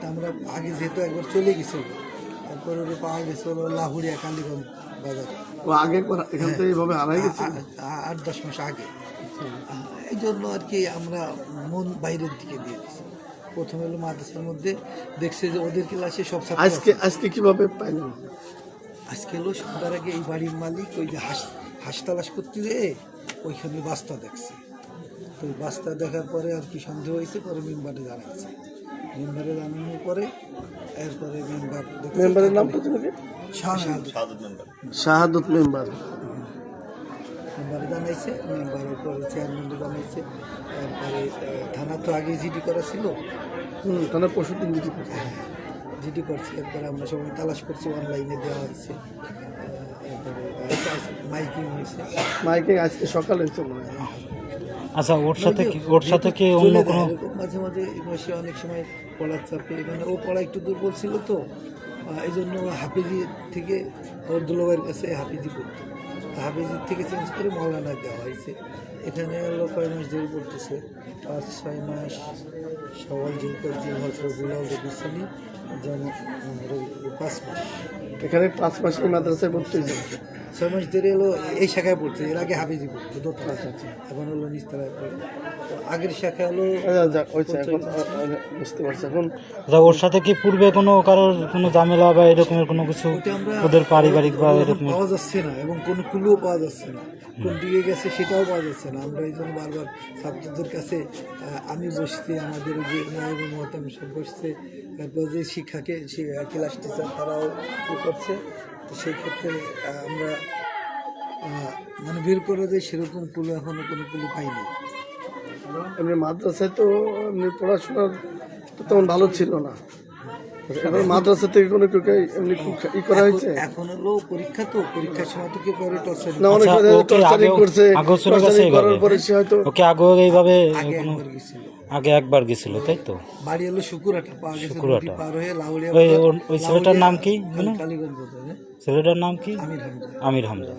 আমরা আগে যেহেতু একবার চলে গেছিল, তারপরে ওরা পাওয়া গেছে হলো লাহুরিয়া কালীগঞ্জ বাজার। ও আগে এখান থেকে এইভাবে হারাই গেছে 8-10 মাস আগে। এই জন্য আর কি আমরা মন বাইরের দিকে দিয়ে দিচ্ছি। প্রথমে হলো মাদ্রাসার মধ্যে দেখছে যে ওদের ক্লাসে সব আজকে কিভাবে পাইলেন? আজকে হলো সন্ধ্যার আগে এই বাড়ির মালিক ওই যে হাঁস তালাশ করতে যেয়ে ওইখানে বাস্তা দেখছে। তো ওই বাস্তা দেখার পরে আর কি সন্দেহ হয়েছে, পরে মেম্বারে জানাচ্ছে। মেম্বারে জানানোর পরে এরপরে মেম্বারের নাম তো শাহাদত মেম্বার মেম্বারে জানাইছে, মেম্বারের পরে চেয়ারম্যানকে জানাইছে। এরপরে থানা তো আগে জিডি করা ছিল, থানা পরশু দিন জিডি করছে। জিডি করছে। এরপরে আমরা সবাই তালাশ করছি, অনলাইনে দেওয়া হয়েছে। এরপরে মাইকিং হয়েছে, মাইকিং আজকে সকালে চলে। আচ্ছা, ওর সাথে কি অন্য কোনো মাঝে মাঝে বসে অনেক সময় পড়ার চাপে, মানে ও পড়া একটু দুর্বল ছিল, তো এই জন্য হাফিজি থেকে ওর দুলাভাইয়ের কাছে হাফিজি পড়তো। হাফিজির থেকে চেঞ্জ করে মৌলানা দেওয়া হয়েছে। এখানে হলো কয় মাস ধরে পড়তেছে, 5-6 মাস। সওয়াল জিলকজি হজরগুলো দিচ্ছেনি, যেমন 5 মাস। এখানে 5 মাস মাদ্রাসায় পড়তে হয়েছে। 6 মাস ধরে হলো এই শাখায় পড়ছে। এর আগে হাফিজি পড়তো দোতলা, এখন হলো নিচতলায় পড়ে। আগের শাখা হলো বুঝতে পারছি। এখন ওর সাথে কি পূর্বে কারোর কোনো ঝামেলা বা এরকমের কোনো কিছু ওদের পারিবারিক বা এরকম পাওয়া যাচ্ছে না, এবং কোনো ক্লুও পাওয়া যাচ্ছে না। কোন দিকে গেছে সেটাও পাওয়া যাচ্ছে না। আমরা এই জন্য বারবার ছাত্রদের কাছে আমি বসছি, আমাদের যে নায়ব মহতাম সব বসছে, তারপর যে শিক্ষাকে ক্লাস টিচার তারাও করছে। তো সেই ক্ষেত্রে আমরা মানে বের করে যে সেরকম কুলো এখনো কোনো কুলো পাইনি। এমনি মাদ্রাসায় তো এমনি পড়াশোনার তো তেমন ভালো ছিল না। এবার মাদ্রাসা থেকে কোনো কেউ এমনি ই করা হয়েছে? এখন হলো পরীক্ষা, তো পরীক্ষার সময় তো কেউ করে টর্চার না, অনেক টর্চারিং করছে। করার পরে সে হয়তো ওকে আগে এইভাবে গেছিল, আগে একবার গেছিল, তাই তো? বাড়ি হলো শুকুরাটা, পাওয়া গেছে নদী পার হয়ে লাউড়িয়া। ওই ছেলেটার নাম কি? কালীগঞ্জ। ছেলেটার নাম কি? আমির হামজা। আমির হামজা।